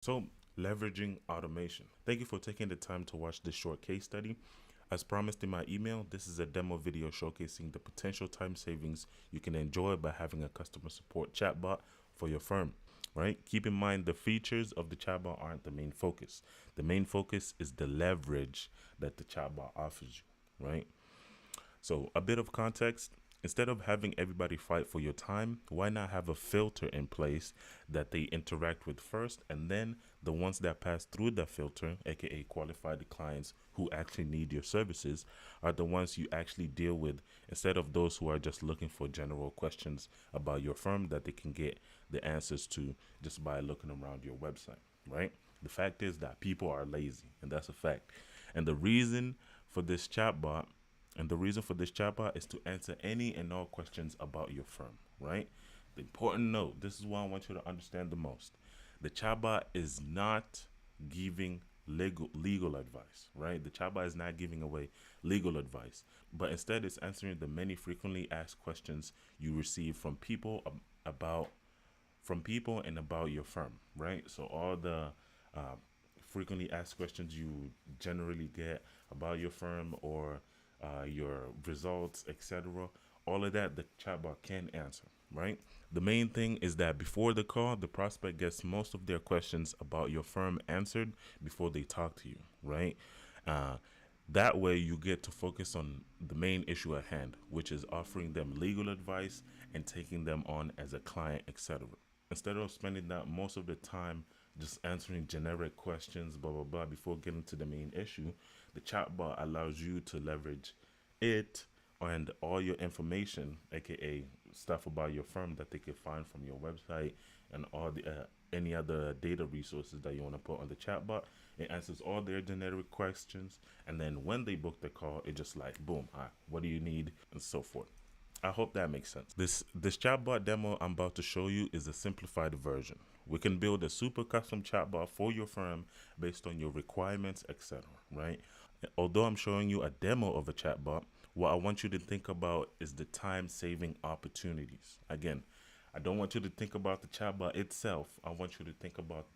So, leveraging automation. Thank you for taking the time to watch this short case study. As promised in my email, this is a demo video showcasing the potential time savings you can enjoy by having a customer support chatbot for your firm, right? Keep in mind the features of the chatbot aren't the main focus. The main focus is the leverage that the chatbot offers you, right? So, a bit of context. Instead of having everybody fight for your time, why not have a filter in place that they interact with first, and then the ones that pass through that filter, aka qualified clients who actually need your services, are the ones you actually deal with instead of those who are just looking for general questions about your firm that they can get the answers to just by looking around your website, right? The fact is that people are lazy, and that's a fact. And the reason for this chatbot is to answer any and all questions about your firm, right? The important note, this is what I want you to understand the most. The chatbot is not giving legal advice, right? The chatbot is not giving away legal advice, but instead it's answering the many frequently asked questions you receive from people about and about your firm, right? So all the uh, frequently asked questions you generally get about your firm or your results, etc. All of that the chatbot can answer, right? The main thing is that before the call, the prospect gets most of their questions about your firm answered before they talk to you, right? Uh, that way, you get to focus on the main issue at hand, which is offering them legal advice and taking them on as a client, etc. Instead of spending that most of the time just answering generic questions, blah blah blah, before getting to the main issue, the chatbot allows you to leverage it and all your information, aka stuff about your firm that they can find from your website and all the any other data resources that you want to put on the chatbot. It answers all their generic questions, and then when they book the call, it just like boom, what do you need, and so forth. I hope that makes sense. This chatbot demo I'm about to show you is a simplified version. We can build a super custom chatbot for your firm based on your requirements, etc. Right? Although I'm showing you a demo of a chatbot, what I want you to think about is the time saving opportunities. Again, I don't want you to think about the chatbot itself. I want you to think about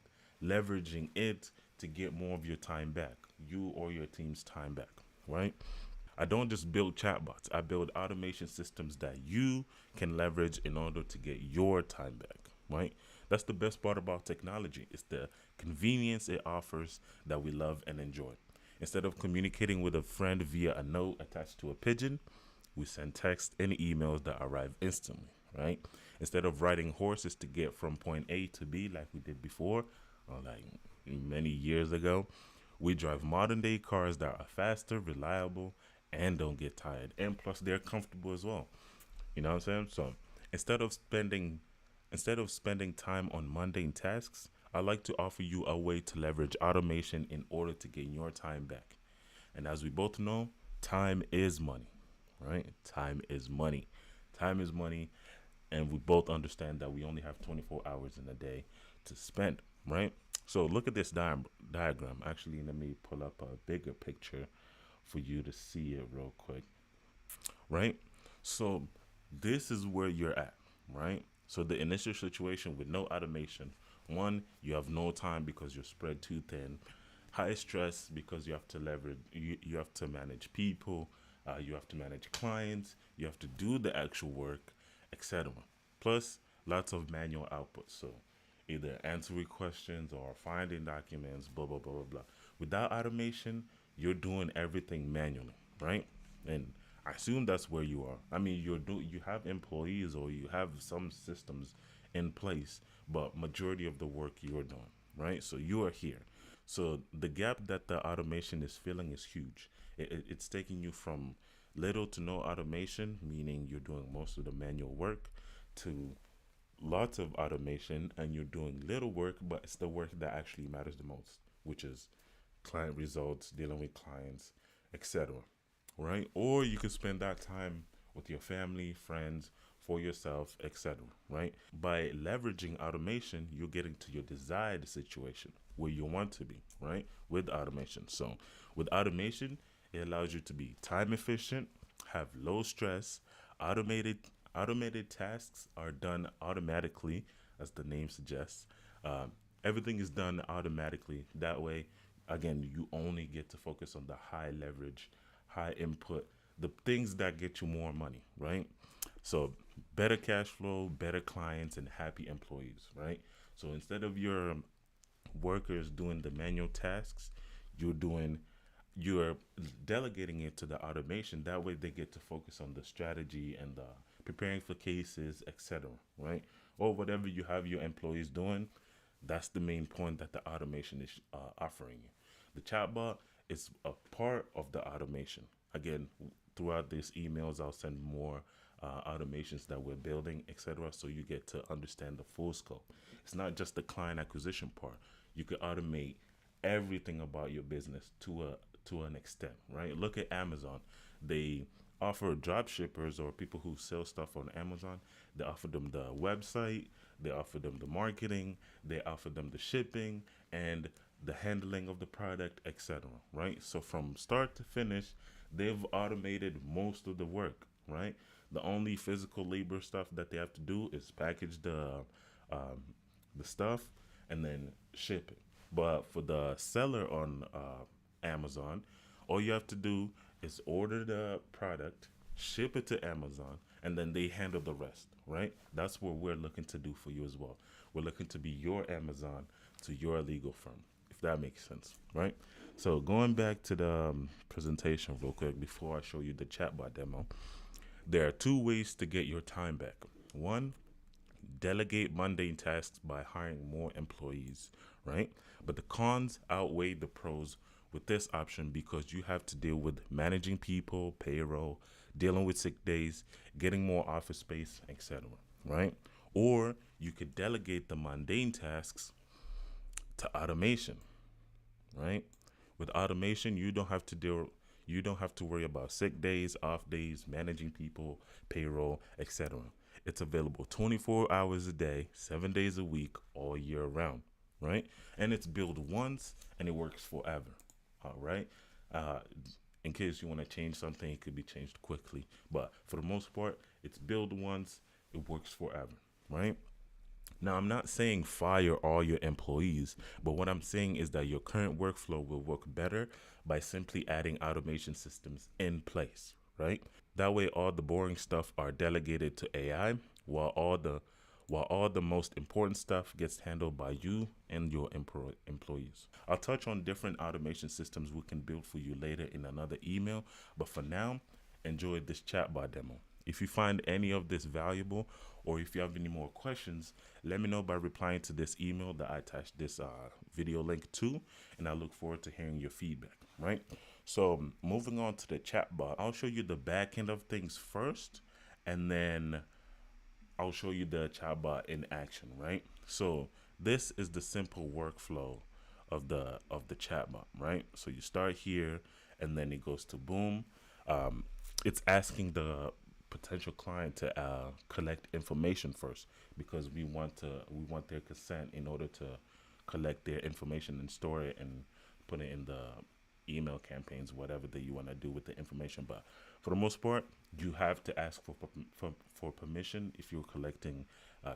leveraging it to get more of your time back, you or your team's time back, right? I don't just build chatbots. I build automation systems that you can leverage in order to get your time back, right? That's the best part about technology. It's the convenience it offers that we love and enjoy. Instead of communicating with a friend via a note attached to a pigeon, we send text and emails that arrive instantly, right? Instead of riding horses to get from point A to B like we did before, or like many years ago, we drive modern day cars that are faster, reliable, and don't get tired. And plus they're comfortable as well. You know what I'm saying? So instead of spending time on mundane tasks, I like to offer you a way to leverage automation in order to gain your time back. And as we both know, time is money, right? Time is money. Time is money. And we both understand that we only have 24 hours in a day to spend, right? So look at this diagram. Actually, let me pull up a bigger picture for you to see it real quick, right? So this is where you're at, right? So the initial situation with no automation, one, you have no time because you're spread too thin. High stress because you have to leverage, you have to manage people, you have to manage clients, you have to do the actual work, etc. Plus, lots of manual output. So either answering questions or finding documents, blah blah blah blah blah. Without automation, you're doing everything manually, right? And I assume that's where you are. I mean, you have employees or you have some systems in place, but majority of the work you're doing, right? So you are here. So the gap that the automation is filling is huge. It's taking you from little to no automation, meaning you're doing most of the manual work, to lots of automation and you're doing little work, but it's the work that actually matters the most, which is client results, dealing with clients, etc. Right? Or you can spend that time with your family, friends, for yourself, etc. Right? By leveraging automation, you're getting to your desired situation where you want to be, right? With automation. So, with automation, it allows you to be time efficient, have low stress, automated tasks are done automatically, as the name suggests. Everything is done automatically. That way, again, you only get to focus on the high leverage, high input, the things that get you more money, right? So better cash flow, better clients, and happy employees, right? So instead of your workers doing the manual tasks, you're doing you're delegating it to the automation. That way they get to focus on the strategy and the preparing for cases, etc., right? Or whatever you have your employees doing. That's the main point that the automation is offering you. The chatbot is a part of the automation. Again, throughout these emails, I'll send more automations that we're building, etc., so you get to understand the full scope. It's not just the client acquisition part. You could automate everything about your business to an extent, right? Look at Amazon. They offer drop shippers or people who sell stuff on Amazon. They offer them the website, they offer them the marketing, they offer them the shipping and the handling of the product, etc., right? So from start to finish, they've automated most of the work, right? The only physical labor stuff that they have to do is package um, the stuff and then ship it. But for the seller on Amazon, all you have to do is order the product, ship it to Amazon, and then they handle the rest, right? That's what we're looking to do for you as well. We're looking to be your Amazon to your legal firm, if that makes sense, right? So going back to the presentation real quick before I show you the chatbot demo, there are two ways to get your time back. One, delegate mundane tasks by hiring more employees, right? But the cons outweigh the pros with this option because you have to deal with managing people, payroll, dealing with sick days, getting more office space, etc., right? Or you could delegate the mundane tasks to automation, right? With automation, you don't have to worry about sick days, off days, managing people, payroll, etc. It's available 24 hours a day, 7 days a week, all year round, right? And it's built once and it works forever. All right. Uh, in case you want to change something, it could be changed quickly. But for the most part, it's built once, it works forever, right? Now, I'm not saying fire all your employees, but what I'm saying is that your current workflow will work better by simply adding automation systems in place, right? That way, all the boring stuff are delegated to AI, while all the most important stuff gets handled by you and your employees. I'll touch on different automation systems we can build for you later in another email, but for now, enjoy this chatbot demo. If you find any of this valuable or if you have any more questions, let me know by replying to this email that I attached this video link to, and I look forward to hearing your feedback, right? So moving on to the chatbot, I'll show you the back end of things first, and then I'll show you the chatbot in action, right? So this is the simple workflow of the chatbot, right? So you start here, and then it goes to boom. It's asking the potential client to collect information first because we want their consent in order to collect their information and store it and put it in the email campaigns, whatever that you want to do with the information. But for the most part, you have to ask for permission if you're collecting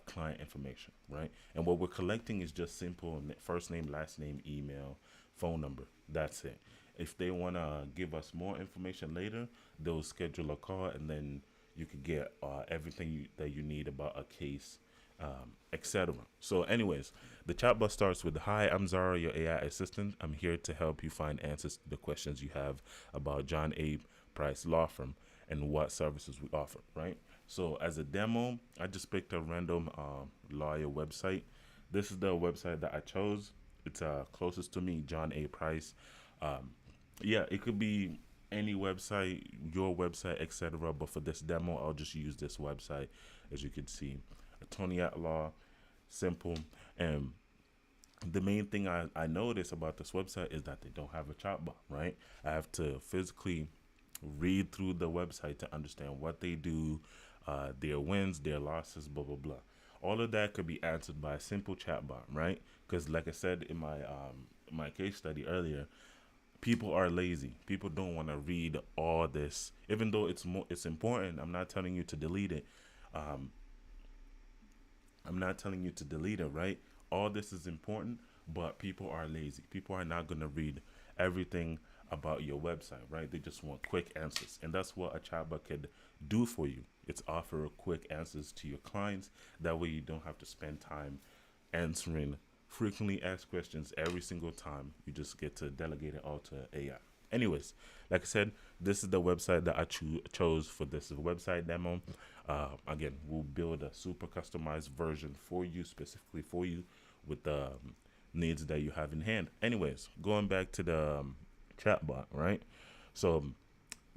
client information, right? And what we're collecting is just simple first name, last name, email, phone number. That's it. If they want to give us more information later, they'll schedule a call, and then you could get everything that you need about a case, etc. So anyways, the chatbot starts with, "Hi, I'm Zara, your AI assistant. I'm here to help you find answers to the questions you have about John A. Price Law Firm and what services we offer," right? So as a demo, I just picked a random lawyer website. This is the website that I chose. It's closest to me, John A. Price. Um, yeah, it could be any website, your website, etc. But for this demo, I'll just use this website. As you can see, Attorney at Law, simple. And the main thing I notice about this website is that they don't have a chatbot, right? I have to physically read through the website to understand what they do, their wins, their losses, blah, blah, blah. All of that could be answered by a simple chatbot, right? Because like I said in my case study earlier, people are lazy. People don't want to read all this, even though it's important. I'm not telling you to delete it. Um, I'm not telling you to delete it, right? all this is important, but people are lazy. People are not going to read everything about your website, right? They just want quick answers. And that's what a chatbot could do for you. It's offer quick answers to your clients. That way you don't have to spend time answering frequently asked questions every single time. You just get to delegate it all to AI. Anyways, like I said, this is the website that I chose for this website demo. Again, we'll build a super customized version for you, specifically for you, with the needs that you have in hand. Anyways, going back to the chatbot, right? So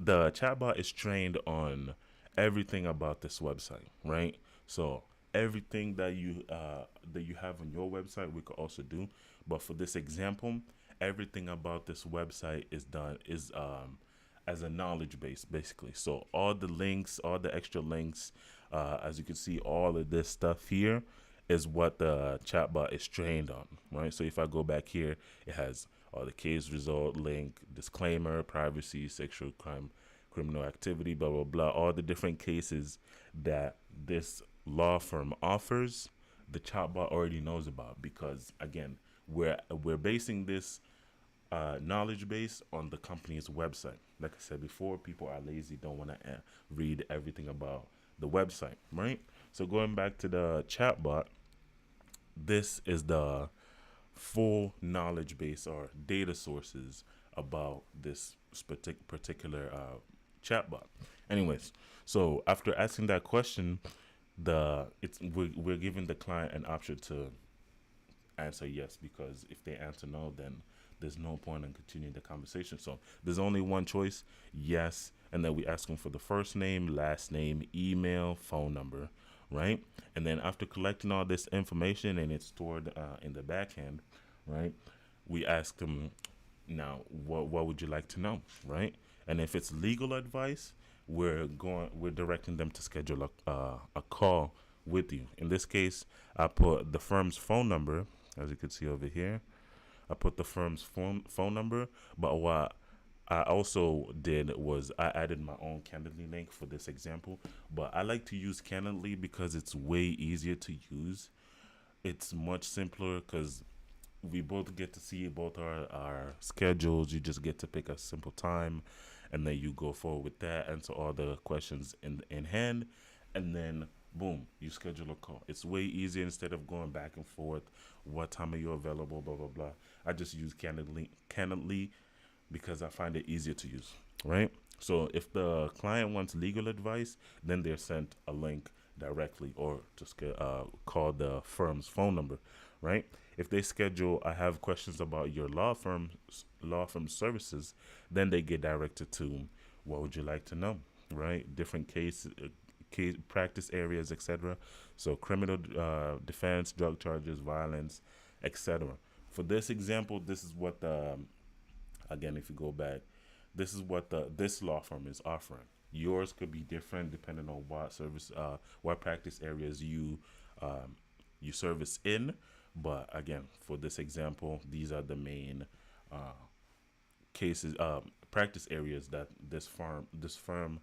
the chatbot is trained on everything about this website, right? So everything that you have on your website, we could also do. But for this example, everything about this website is done is as a knowledge base, basically. So all the links, all the extra links, as you can see, all of this stuff here is what the chatbot is trained on, right? So if I go back here, it has all the case result, link, disclaimer, privacy, sexual crime, criminal activity, blah, blah, blah, all the different cases that this law firm offers, the chatbot already knows about, because again, we're basing this knowledge base on the company's website. Like I said before, people are lazy, don't want to read everything about the website, right? So going back to the chatbot, this is the full knowledge base or data sources about this particular chatbot. Anyways, so after asking that question, we're giving the client an option to answer yes, because if they answer no, then there's no point in continuing the conversation. So there's only one choice, yes, and then we ask them for the first name, last name, email, phone number, right? And then after collecting all this information and it's stored in the back end, right, we ask them, now what would you like to know, right? And if it's legal advice, we're directing them to schedule a call with you. In this case, I put the firm's phone number, as you can see over here. I put the firm's phone number, but what I also did was I added my own Candidly link for this example. But I like to use Candidly because it's way easier to use. It's much simpler because we both get to see both our schedules. You just get to pick a simple time, and then you go forward with that, answer all the questions in hand, and then boom, you schedule a call. It's way easier instead of going back and forth. What time are you available? Blah blah blah. I just use Candidly because I find it easier to use, right? So if the client wants legal advice, then they're sent a link directly or to call the firm's phone number, right? If they schedule, I have questions about your law firm services, then they get directed to what would you like to know, right? Different case practice areas, etc. So criminal defense, drug charges, violence, etc. For this example, this is what the again, if you go back, this is what this law firm is offering. Yours could be different depending on what practice areas you service in. But again, for this example, these are the main cases, practice areas that this firm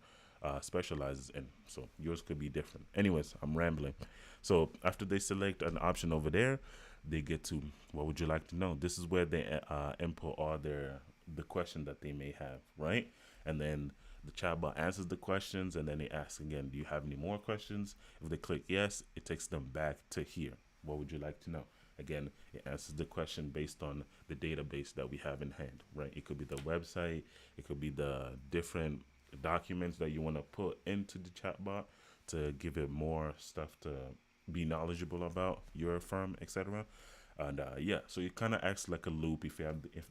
specializes in. So yours could be different. Anyways, I'm rambling. So after they select an option over there, they get to what would you like to know. This is where they input all the question that they may have, right? And then the chatbot answers the questions, and then they ask again, do you have any more questions? If they click yes, it takes them back to here. What would you like to know? Again, it answers the question based on the database that we have in hand, right? It could be the website, it could be the different documents that you want to put into the chatbot to give it more stuff to be knowledgeable about your firm, etc. And yeah, so it kind of acts like a loop. If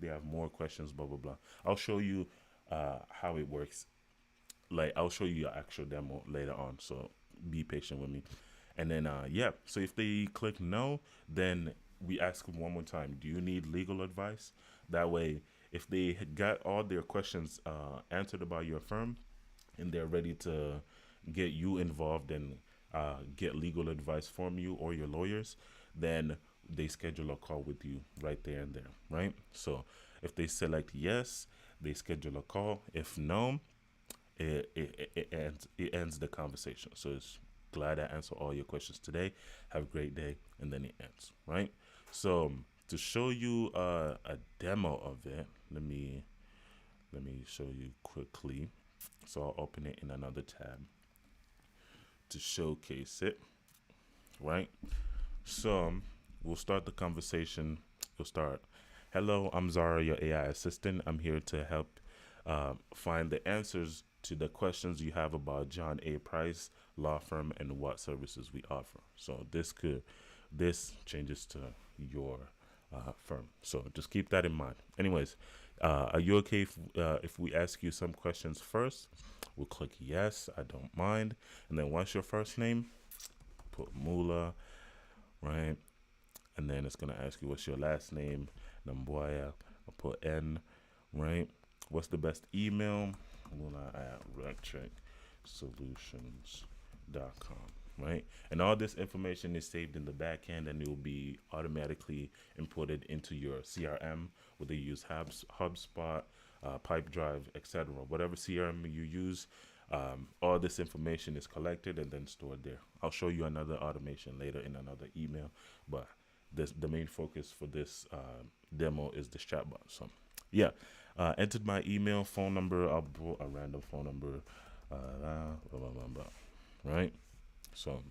they have more questions, blah blah blah. I'll show you how it works. Like I'll show you your actual demo later on. So be patient with me. And then yeah, so if they click no, then we ask them one more time, do you need legal advice? That way, if they had got all their questions answered about your firm, and they're ready to get you involved and get legal advice from you or your lawyers, then they schedule a call with you right there and there, right? So if they select yes, they schedule a call. If no, it ends the conversation. So it's glad I answered all your questions today. Have a great day, and then it ends, right? So to show you a demo of it, let me show you quickly. So I'll open it in another tab to showcase it, right? So we'll start the conversation. We'll start. Hello, I'm Zara, your AI assistant. I'm here to help find the answers to the questions you have about John A. Price Law Firm and what services we offer. So this changes to your firm. So just keep that in mind. Anyways, are you okay if we ask you some questions first? We'll click yes, I don't mind. And then what's your first name? Put Mula, right? And then it's gonna ask you what's your last name. Namboya, I'll put N, right? What's the best email? Mula at rectechsolutions.com, right? And all this information is saved in the back end and it will be automatically imported into your CRM, whether you use HubSpot, Pipedrive, etc. Whatever CRM you use, all this information is collected and then stored there. I'll show you another automation later in another email, but the main focus for this demo is this chatbot. So yeah, entered my email, phone number. I'll put a random phone number, right? So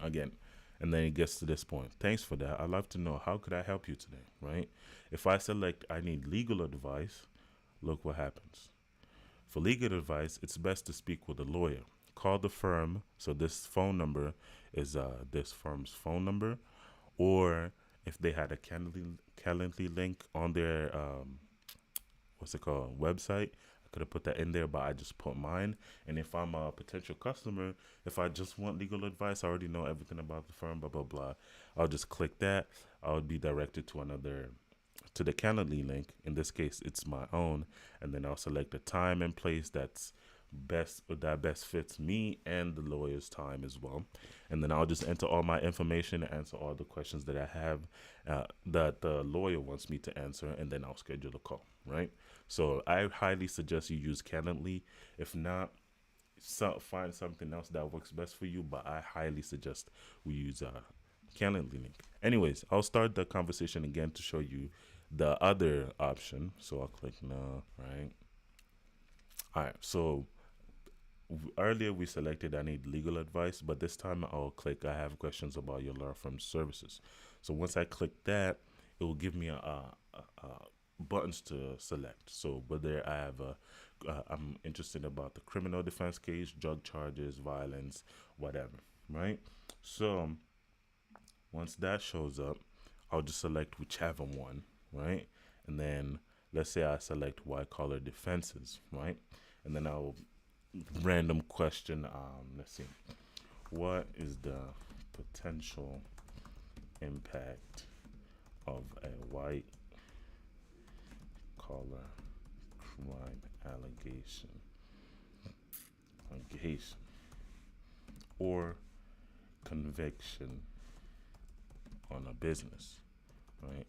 again, and then it gets to this point. Thanks for that. I'd love to know, how could I help you today, right? If I select I need legal advice, look what happens. For legal advice, it's best to speak with a lawyer. Call the firm. So this phone number is this firm's phone number, or if they had a Calendly link on their what's it called, website, I could have put that in there, but I just put mine. And if I'm a potential customer, if I just want legal advice, I already know everything about the firm, blah blah blah, I'll just click that. I would be directed to the Calendly link. In this case, it's my own, and then I'll select the time and place that best fits me and the lawyer's time as well. And then I'll just enter all my information and answer all the questions that I have that the lawyer wants me to answer, and then I'll schedule a call, right? So I highly suggest you use Calendly. If not, find something else that works best for you, but I highly suggest we use Calendly link. Anyways, I'll start the conversation again to show you the other option. So I'll click no, right? All right, so earlier we selected I need legal advice, but this time I'll click I have questions about your law firm services. So once I click that, it will give me buttons to select. So whether I have I'm interested about the criminal defense case, drug charges, violence, whatever, right? So once that shows up, I'll just select whichever one, right? And then let's say I select white collar defenses, right? And then I'll random question. Let's see, what is the potential impact of a white collar crime allegation or conviction on a business, right?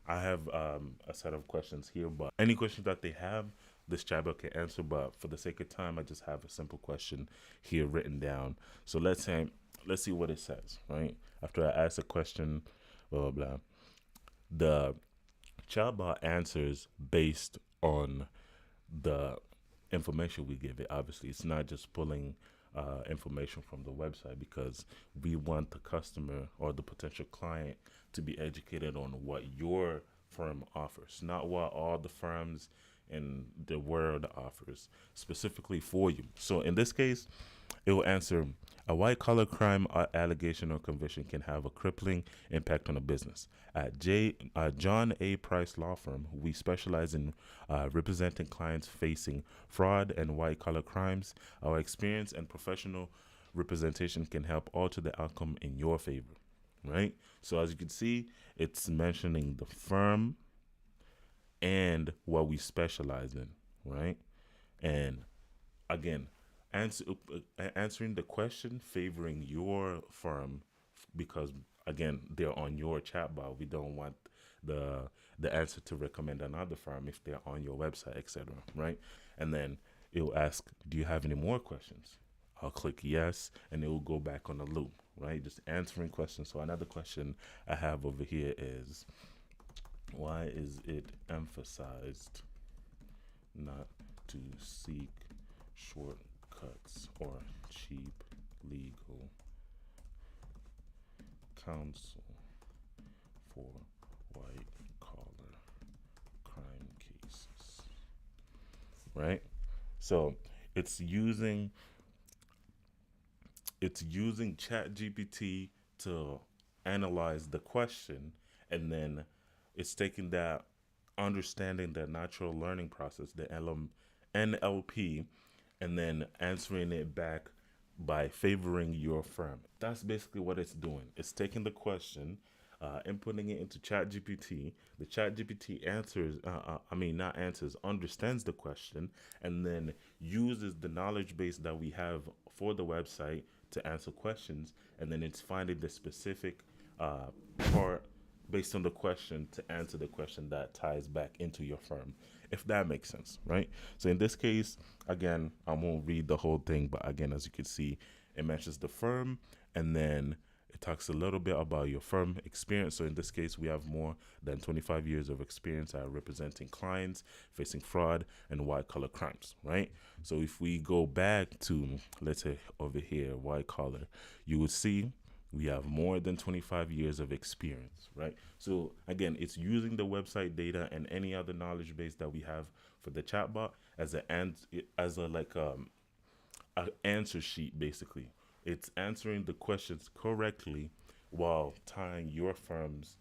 I have a set of questions here, but any questions that they have, this chatbot can answer. But for the sake of time, I just have a simple question here written down. So let's see what it says, right? After I ask a question, blah blah blah, the chatbot answers based on the information we give it. Obviously, it's not just pulling information from the website, because we want the customer or the potential client to be educated on what your firm offers, not what all the firms in the world offers specifically for you. So in this case, it will answer, a white collar crime allegation or conviction can have a crippling impact on a business. At John A. Price Law Firm, we specialize in representing clients facing fraud and white collar crimes. Our experience and professional representation can help alter the outcome in your favor, right? So as you can see, it's mentioning the firm and what we specialize in, right? And again, answering the question favoring your firm, because again, they're on your chatbot. We don't want the answer to recommend another firm if they're on your website, etc., right? And then it will ask, do you have any more questions? I'll click yes, and it will go back on the loop, right? Just answering questions. So another question I have over here is, why is it emphasized not to seek shortcuts or cheap legal counsel for white collar crime cases, right? So it's using it's using ChatGPT to analyze the question, and then it's taking that understanding the natural learning process, the NLP, and then answering it back by favoring your firm. That's basically what it's doing. It's taking the question, inputting it into ChatGPT. The ChatGPT answers, not answers, understands the question, and then uses the knowledge base that we have for the website to answer questions, and then it's finding the specific part based on the question to answer the question that ties back into your firm, if that makes sense, right? So in this case, again, I won't read the whole thing, but again, as you can see, it mentions the firm, and then it talks a little bit about your firm experience. So in this case, we have more than 25 years of experience at representing clients facing fraud and white collar crimes, right? So if we go back to, let's say over here, white collar, you would see we have more than 25 years of experience, right? So again, it's using the website data and any other knowledge base that we have for the chatbot as a answer sheet. Basically, it's answering the questions correctly while tying your firm's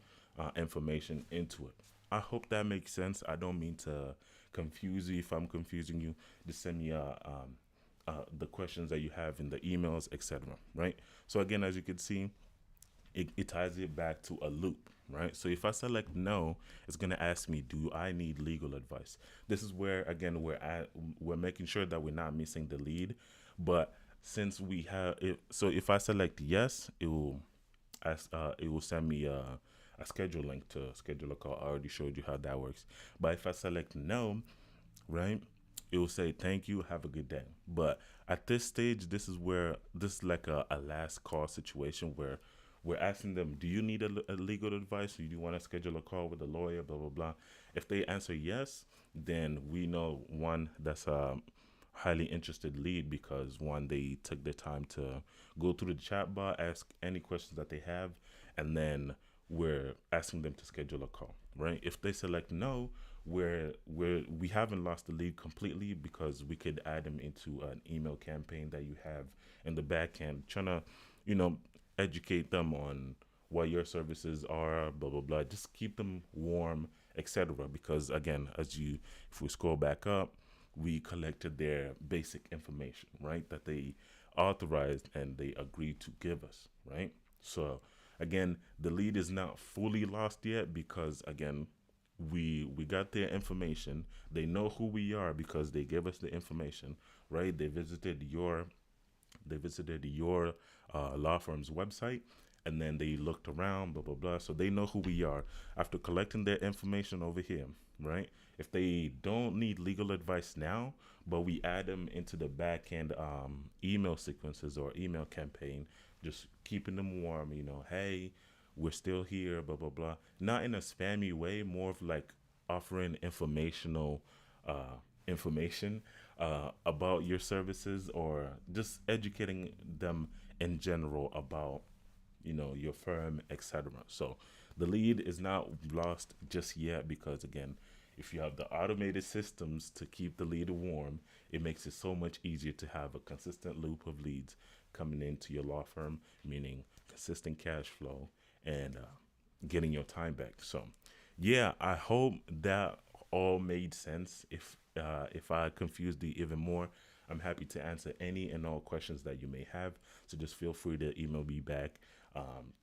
information into it. I hope that makes sense. I don't mean to confuse you. If I'm confusing you, just send me the questions that you have in the emails, etc. Right? So again, as you can see, it ties it back to a loop, right? So if I select no, it's gonna ask me, do I need legal advice? This is where again we're making sure that we're not missing the lead, but since we have it, so if I select yes, it will send me a schedule link to schedule a call. I already showed you how that works. But if I select no, right, it will say thank you, have a good day. But at this stage, this is like a last call situation where we're asking them, do you need a legal advice, or do you want to schedule a call with a lawyer, blah blah blah. If they answer yes, then we know, one, that's a highly interested lead, because one, they took the time to go through the chat bar, ask any questions that they have, and then we're asking them to schedule a call, right? If they select no, we haven't lost the lead completely, because we could add them into an email campaign that you have in the back end, trying to, you know, educate them on what your services are, blah blah blah. Just keep them warm, etc. Because again, if we scroll back up, we collected their basic information, right? That they authorized and they agreed to give us, right? So again, the lead is not fully lost yet, because again, we got their information. They know who we are because they gave us the information, right? They visited your law firm's website, and then they looked around, blah blah blah. So they know who we are after collecting their information over here, right? If they don't need legal advice now, but we add them into the back end email sequences or email campaign, just keeping them warm, hey, we're still here, blah blah blah. Not in a spammy way, more of like offering information about your services, or just educating them in general about your firm, etc. So the lead is not lost just yet, because again, if you have the automated systems to keep the lead warm, it makes it so much easier to have a consistent loop of leads coming into your law firm, meaning consistent cash flow and getting your time back. So yeah, I hope that all made sense. If I confused you even more, I'm happy to answer any and all questions that you may have. So just feel free to email me back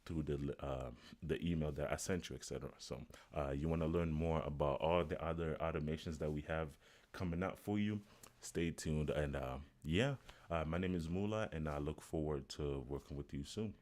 through the email that I sent you, etc. So you want to learn more about all the other automations that we have coming up for you, stay tuned. And my name is Mula, and I look forward to working with you soon.